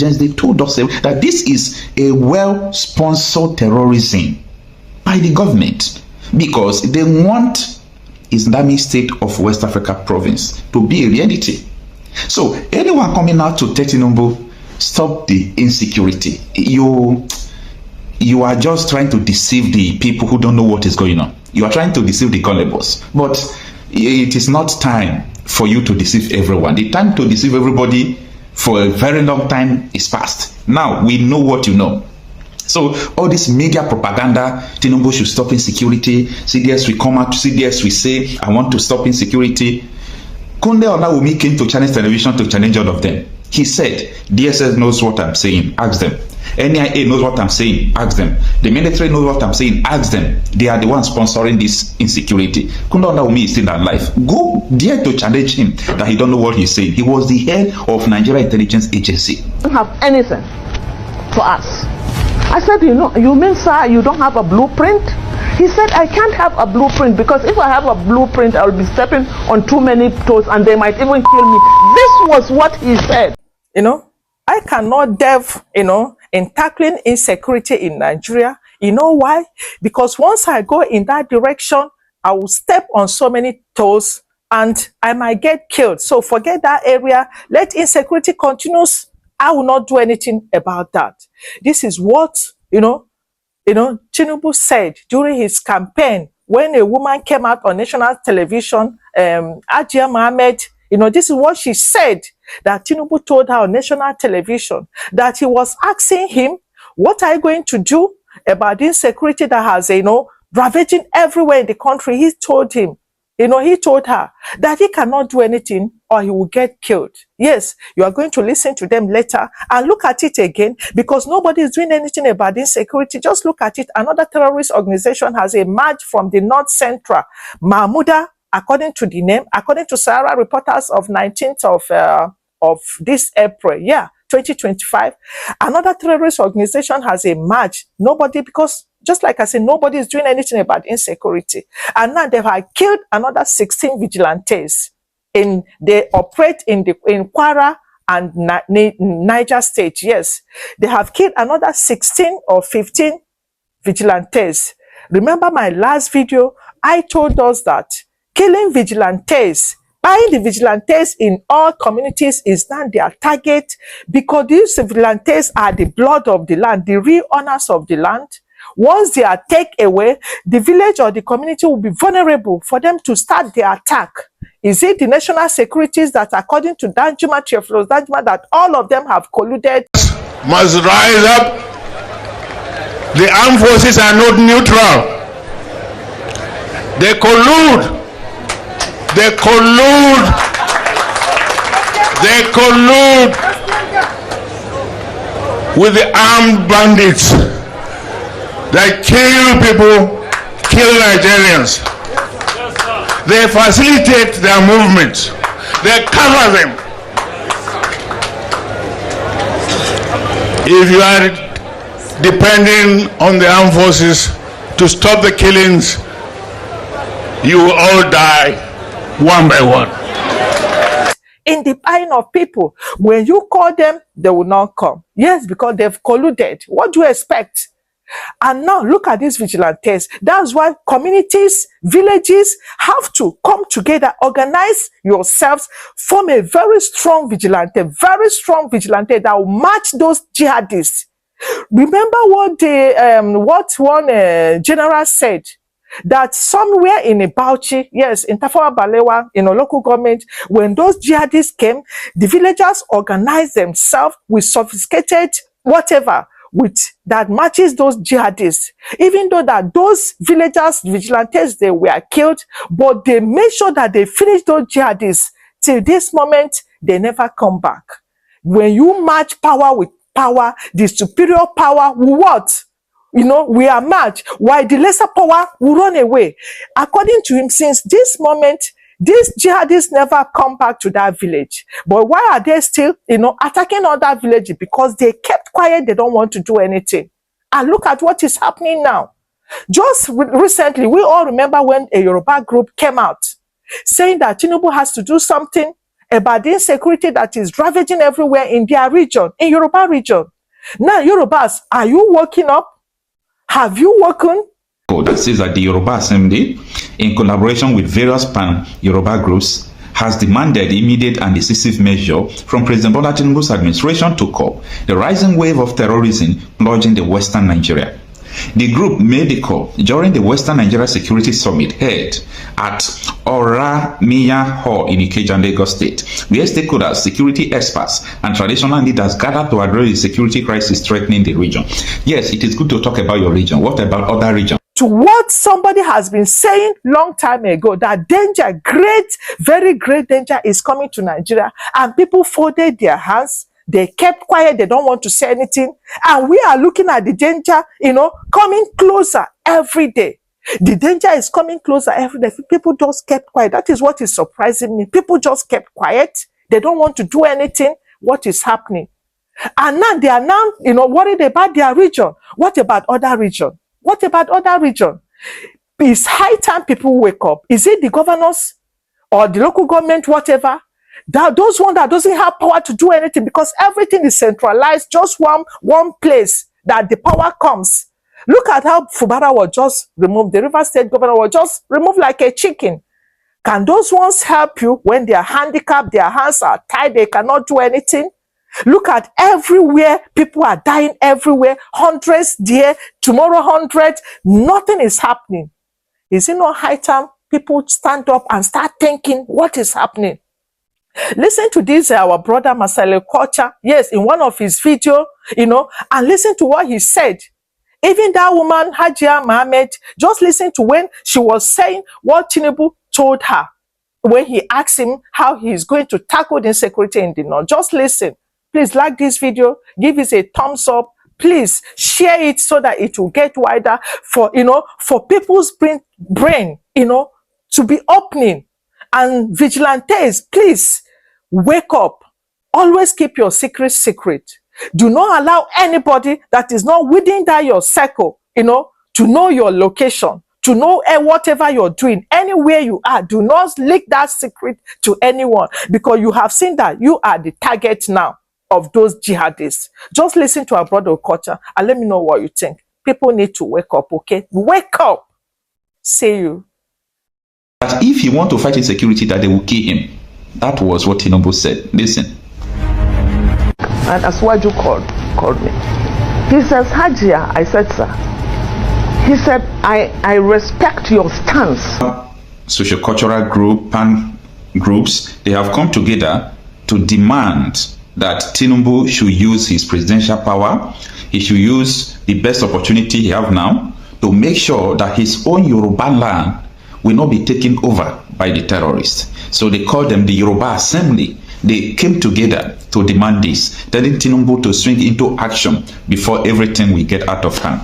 they told us that this is a well-sponsored terrorism by the government because they want Islamic State of West Africa province to be a reality. So anyone coming out to Tinubu, stop the insecurity, you are just trying to deceive the people who don't know what is going on. You are trying to deceive the gullibles, but it is not time for you to deceive everyone. The time to deceive everybody for a very long time is past. Now we know what you know. So all this media propaganda, Tinubu should stop insecurity, CDS will come out, CDS will say, I want to stop insecurity. Kunde Olawumi came to Chinese television to challenge all of them. He said, DSS knows what I'm saying, ask them. NIA knows what I'm saying, ask them. The military knows what I'm saying, ask them. They are the ones sponsoring this insecurity. Kunde Olawumi is still alive. Go there to challenge him that he don't know what he's saying. He was the head of Nigeria Intelligence Agency. Don't have anything for us. I said, you mean, sir, you don't have a blueprint? He said, I can't have a blueprint because if I have a blueprint, I'll be stepping on too many toes and they might even kill me. This was what he said. I cannot delve, in tackling insecurity in Nigeria. You know why? Because once I go in that direction, I will step on so many toes and I might get killed. So forget that area. Let insecurity continue. I will not do anything about that. This is what, Tinubu said during his campaign when a woman came out on national television, Ajia Mohammed, this is what she said, that Tinubu told her on national television, that he was asking him, what are you going to do about the insecurity that has, ravaging everywhere in the country? He told him, he told her that he cannot do anything or he will get killed. Yes, you are going to listen to them later and look at it again because nobody is doing anything about insecurity. Just look at it. Another terrorist organization has emerged from the North Central. Mahmouda, according to the name, according to Sahara Reporters of 19th of this April, 2025, another terrorist organization has emerged. Nobody, because just like I said, nobody is doing anything about insecurity. And now they have killed another 16 vigilantes. They operate in Kwara and Niger State. Yes, they have killed another 16 or 15 vigilantes. Remember my last video, I told us that killing vigilantes, buying the vigilantes in all communities is not their target because these vigilantes are the blood of the land, the real owners of the land. Once they are taken away, the village or the community will be vulnerable for them to start their attack. Is it the national securities that, according to Danjuma, Theophilus Danjuma, that all of them have colluded? Must rise up. The armed forces are not neutral. They collude. They collude. They collude with the armed bandits. They kill people, kill Nigerians. They facilitate their movements. They cover them. If you are depending on the armed forces to stop the killings, you will all die one by one. In the buying of people, when you call them, they will not come. Yes, because they've colluded. What do you expect? And now look at these vigilantes. That's why communities, villages have to come together, organize yourselves, form a very strong vigilante that will match those jihadists. Remember what one general said, that somewhere in Bauchi, yes, in Tafawa Balewa, in a local government, when those jihadists came, the villagers organized themselves with sophisticated whatever, with that matches those jihadists. Even though that those villagers, vigilantes, they were killed, but they made sure that they finished those jihadists. Till this moment, they never come back. When you match power with power, the superior power will what? We are matched, while the lesser power will run away. According to him, since this moment, these jihadists never come back to that village. But why are they still, attacking other villages? Because they kept quiet. They don't want to do anything. And look at what is happening now. Just recently, we all remember when a Yoruba group came out saying that Tinubu has to do something about the insecurity that is ravaging everywhere in their region, in Yoruba region. Now, Yorubas, are you waking up? Have you woken? That says that the Yoruba Assembly, in collaboration with various pan-Yoruba groups, has demanded immediate and decisive measure from President Bola Tinubu's administration to curb the rising wave of terrorism plunging the Western Nigeria. The group made the call during the Western Nigeria Security Summit held at Oramiya Hall in Ikeja, Lagos State, where stakeholders, security experts, and traditional leaders gathered to address the security crisis threatening the region. Yes, it is good to talk about your region. What about other regions? To what somebody has been saying long time ago, that danger, great, very great danger is coming to Nigeria, and people folded their hands. They kept quiet. They don't want to say anything. And we are looking at the danger, coming closer every day. The danger is coming closer every day. People just kept quiet. That is what is surprising me. People just kept quiet. They don't want to do anything. What is happening? And now they are worried about their region. What about other region? What about other region? It's high time people wake up. Is it the governors or the local government, whatever? Those one that doesn't have power to do anything, because everything is centralized, just one place that the power comes. Look at how Fubara was just removed. The River State governor was just removed like a chicken. Can those ones help you when they are handicapped, their hands are tied, they cannot do anything? Look at everywhere, people are dying everywhere, hundreds there, tomorrow 100, nothing is happening. Is it not high time people stand up and start thinking what is happening? Listen to this, our brother Masale Kocha, yes, in one of his videos, and listen to what he said. Even that woman, Hajia Mohammed, just listen to when she was saying what Tinubu told her, when he asked him how he is going to tackle the insecurity in the north. Just listen. Please like this video, give it a thumbs up, please share it so that it will get wider for, for people's brain, to be opening. And vigilantes, please wake up. Always keep your secret secret. Do not allow anybody that is not within that your circle, to know your location, to know whatever you're doing, anywhere you are. Do not leak that secret to anyone, because you have seen that you are the target now of those jihadists. Just listen to our brother Okocha and let me know what you think. People need to wake up, okay? Wake up. See you. That if you want to fight insecurity, that they will kill him. That was what Tinubu said. Listen. And Aswaju called me. He says, Hajia, I said, sir. He said, I respect your stance. Sociocultural groups, they have come together to demand that Tinubu should use his presidential power. He should use the best opportunity he have now to make sure that his own Yoruba land will not be taken over by the terrorists. So they call them the Yoruba Assembly. They came together to demand this, telling Tinubu to swing into action before everything will get out of hand.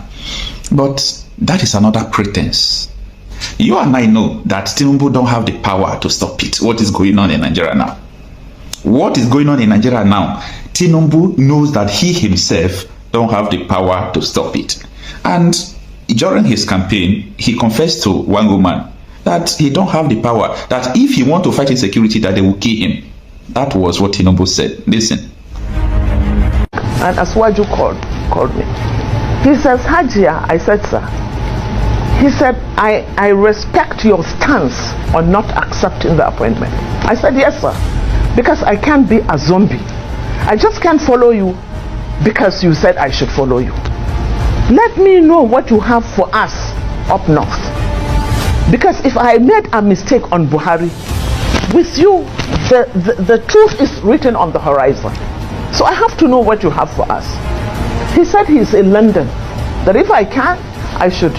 But that is another pretense. You and I know that Tinubu don't have the power to stop it. What is going on in Nigeria now? What is going on in Nigeria now? Tinubu knows that he himself don't have the power to stop it. And during his campaign, he confessed to one woman that he don't have the power, that if he want to fight insecurity, that they will kill him. That was what Tinubu said. Listen. And Aswaju called me. He says, Hajia, I said, sir. He said, I respect your stance on not accepting the appointment. I said, yes, sir. Because I can't be a zombie. I just can't follow you because you said I should follow you. Let me know what you have for us up north. Because if I made a mistake on Buhari, with you, the truth is written on the horizon. So I have to know what you have for us. He said he's in London, that if I can, I should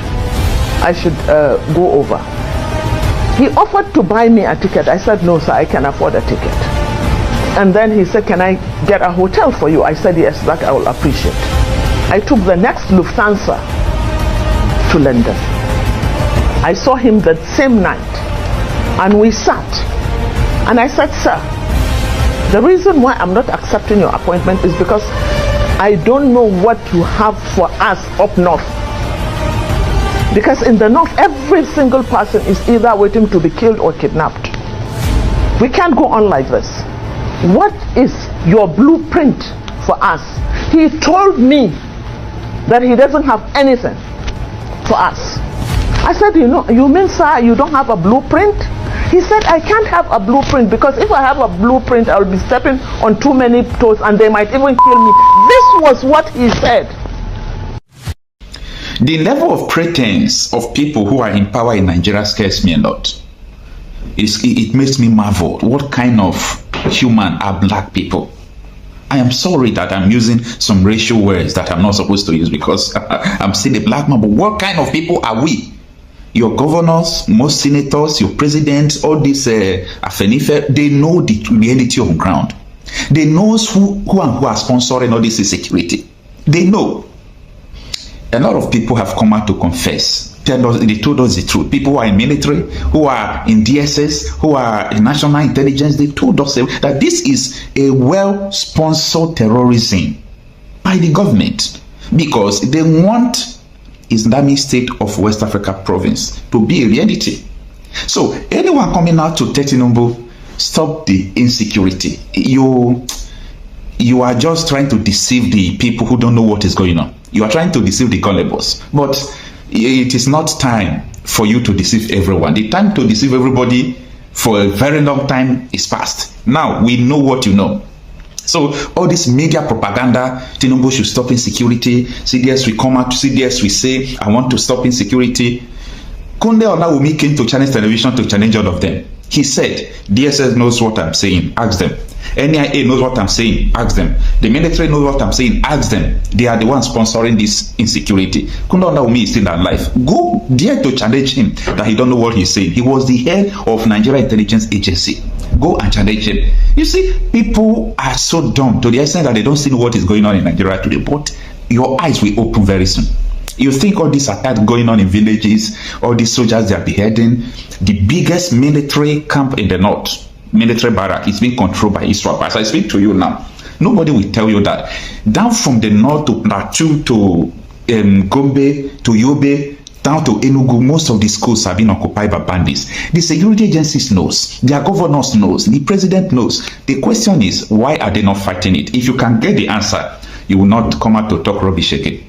go over. He offered to buy me a ticket. I said, no, sir, I can afford a ticket. And then he said, can I get a hotel for you? I said, yes, that I will appreciate. I took the next Lufthansa to London. I saw him that same night, and we sat. And I said, sir, the reason why I'm not accepting your appointment is because I don't know what you have for us up north. Because in the north, every single person is either waiting to be killed or kidnapped. We can't go on like this. what is your blueprint for us? He told me that he doesn't have anything for us. I said, you mean, sir, you don't have a blueprint? He said, I can't have a blueprint because if I have a blueprint, I'll be stepping on too many toes and they might even kill me. This was what he said. The level of pretense of people who are in power in Nigeria scares me a lot. It makes me marvel. What kind of human are black people? I am sorry that I'm using some racial words that I'm not supposed to use because I'm still a black man, but what kind of people are we? Your governors, most senators, your presidents, all these Afenife, they know the reality on ground. They know who are sponsoring all this insecurity. They know. A lot of people have come out to confess. They told us the truth. People who are in military, who are in DSS, who are in national intelligence, they told us that this is a well-sponsored terrorism by the government because they want Islamic State of West Africa province to be a reality. So anyone coming out to Tinubu, stop the insecurity. You are just trying to deceive the people who don't know what is going on. You are trying to deceive the gullibles. But it is not time for you to deceive everyone. The time to deceive everybody for a very long time is past. Now we know what you know. So all this media propaganda, Tinubu should stop insecurity, CDS will come out, CDS will say, I want to stop insecurity. Kunde Olawumi came to Chinese television to challenge all of them. He said, DSS knows what I'm saying, ask them. NIA knows what I'm saying, ask them. The military knows what I'm saying, ask them. They are the ones sponsoring this insecurity. Kunde Olawumi is still alive. Go dare to challenge him that he don't know what he's saying. He was the head of Nigeria Intelligence Agency. Go and challenge him. You see, people are so dumb to the extent that they don't see what is going on in Nigeria today. But your eyes will open very soon. You think all these attacks going on in villages, all these soldiers they are beheading, the biggest military camp in the north, military barrack, is being controlled by Israel. As I speak to you now, nobody will tell you that. Down from the north to Plateau to Gombe to Yobe, down to Enugu, most of the schools have been occupied by bandits. The security agencies knows, their governors knows, the president knows. The question is, why are they not fighting it? If you can get the answer, you will not come out to talk rubbish again.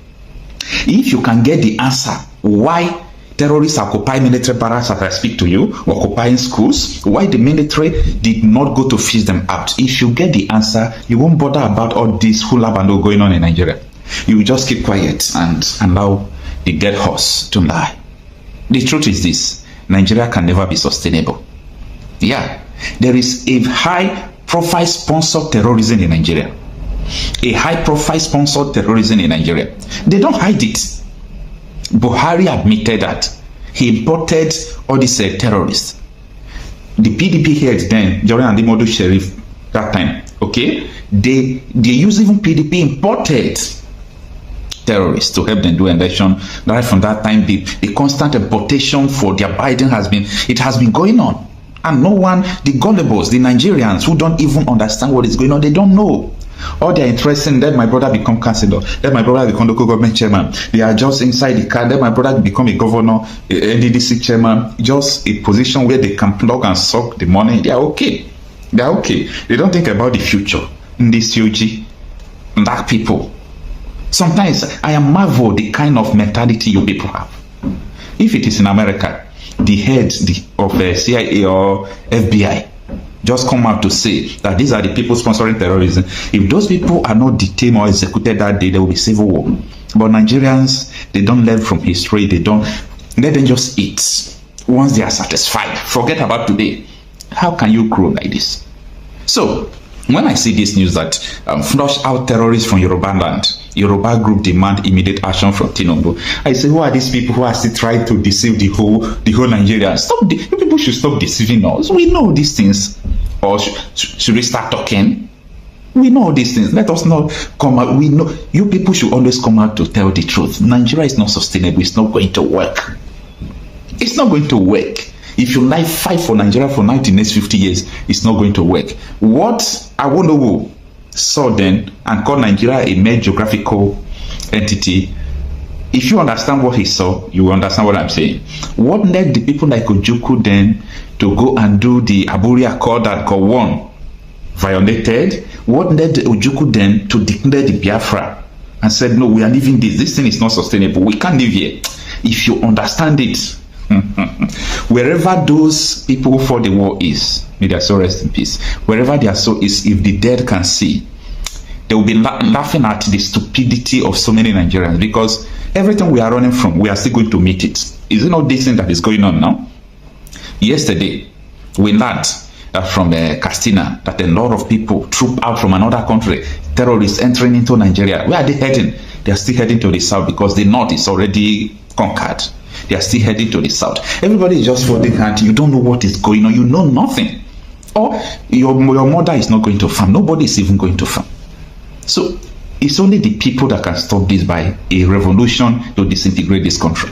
If you can get the answer, why terrorists occupy military barracks as I speak to you, occupying schools, why the military did not go to fish them out. If you get the answer, you won't bother about all this hula bando going on in Nigeria. You will just keep quiet and allow the dead horse to lie. The truth is this: Nigeria can never be sustainable. Yeah, there is a high-profile sponsored terrorism in Nigeria. A high-profile sponsored terrorism in Nigeria. They don't hide it. Buhari admitted that he imported all these terrorists. The PDP heads then, during Andimodu Sheriff, that time, okay, they use even PDP imported terrorists to help them do election. Right from that time, the constant importation for their Biden has been going on. And no one, the gullibles, the Nigerians who don't even understand what is going on, they don't know. All they are interested in, let my brother become councillor, let my brother become local government chairman. They are just inside the car, let my brother become a governor, a NDDC chairman, just a position where they can plug and suck the money. They are okay. They are okay. They don't think about the future. In this UG, black people. Sometimes I am marvel the kind of mentality you people have. If it is in America, the heads of the CIA or FBI just come out to say that these are the people sponsoring terrorism. If those people are not detained or executed that day, there will be civil war. But Nigerians, they don't learn from history. They don't let them just eat. Once they are satisfied, forget about today. How can you grow like this? So when I see this news that flush out terrorists from Yoruba land, Yoruba group demand immediate action from Tinubu, I say, who are these people who are still trying to deceive the whole Nigerians? You people should stop deceiving us. We know these things. Or should we start talking? We know these things. Let us not come out. We know you people should always come out to tell the truth. Nigeria is not sustainable. It's not going to work. It's not going to work. If you like fight for Nigeria for the next 50 years, it's not going to work. What Awolowo saw then and called Nigeria a mere geographical entity, if you understand what he saw, you will understand what I'm saying. What led the people like Ojukwu then to go and do the Aburi Accord that got won violated, what led Ojukwu then to declare the Biafra and said, no, we are leaving this. This thing is not sustainable. We can't live here. If you understand it, wherever those people who fought the war is, may their soul rest in peace. Wherever their soul is, if the dead can see, they will be laughing at the stupidity of so many Nigerians, because everything we are running from, we are still going to meet it. Is it not this thing that is going on now? Yesterday, we learned from Castina that a lot of people troop out from another country, terrorists entering into Nigeria. Where are they heading? They are still heading to the south, because the north is already conquered. They are still heading to the south. Everybody is just folding hands. You don't know what is going on. You know nothing. Or your mother is not going to farm. Nobody is even going to farm. So it's only the people that can stop this by a revolution to disintegrate this country.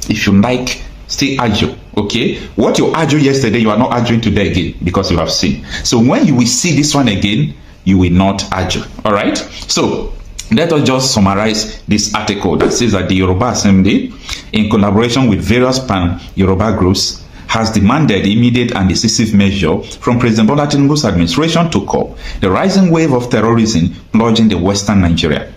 If you like, stay agile. Okay, what you argued yesterday, you are not arguing today again, because you have seen. So when you will see this one again, you will not argue. All right, so let us just summarize this article that says that the Yoruba Assembly, in collaboration with various pan-Yoruba groups, has demanded immediate and decisive measure from President Bola Tinubu's administration to curb the rising wave of terrorism plunging the Western Nigeria.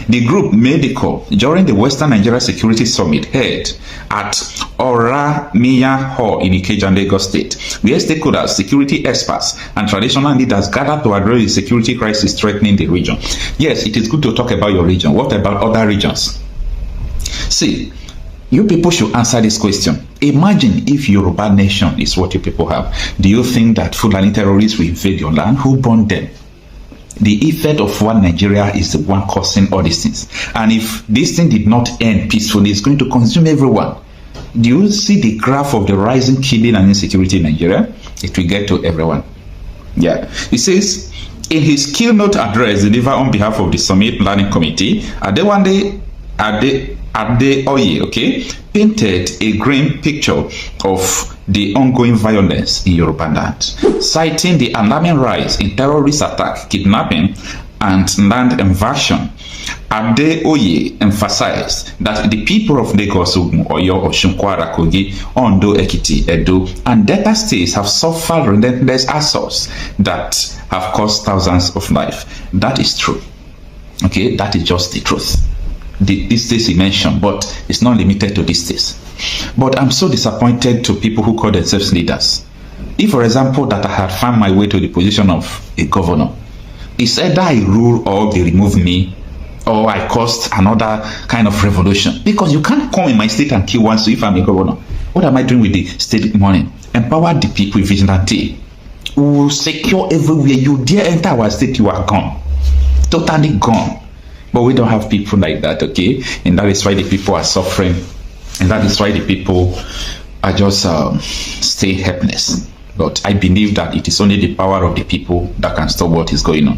The group made the call during the Western Nigeria Security Summit held at Oramiya Hall in Ikeja, Lagos State, where stakeholders, security experts, and traditional leaders gathered to address the security crisis threatening the region. Yes, it is good to talk about your region. What about other regions? See, you people should answer this question. Imagine if Yoruba nation is what you people have. Do you think that Fulani terrorists will invade your land? Who burned them? The effect of one Nigeria is the one causing all these things. And if this thing did not end peacefully, it's going to consume everyone. Do you see the graph of the rising killing and insecurity in Nigeria? It will get to everyone. Yeah. It says, in his keynote address delivered on behalf of the Summit Planning Committee, Adewale Adeoye, okay, painted a grim picture of the ongoing violence in Yoruba land, citing the alarming rise in terrorist attack, kidnapping, and land invasion. Adeoye emphasized that the people of Lagos, Ogun, Oyo, Osun, Kwara, Kogi, Ondo, Ekiti, Edo, and Delta states have suffered relentless assaults that have cost thousands of lives. That is true. Okay, that is just the truth. These states he mentioned, but it's not limited to these states. But I'm so disappointed to people who call themselves leaders. If, for example, that I had found my way to the position of a governor, it's either I rule or they remove me, or I caused another kind of revolution. Because you can't come in my state and kill one. So if I'm a governor, what am I doing with the state money? Empower the people with vigilante. We will secure everywhere. You dare enter our state, you are gone. Totally gone. But we don't have people like that, okay? And that is why the people are suffering. And that is why the people are just stay helpless. But I believe that it is only the power of the people that can stop what is going on.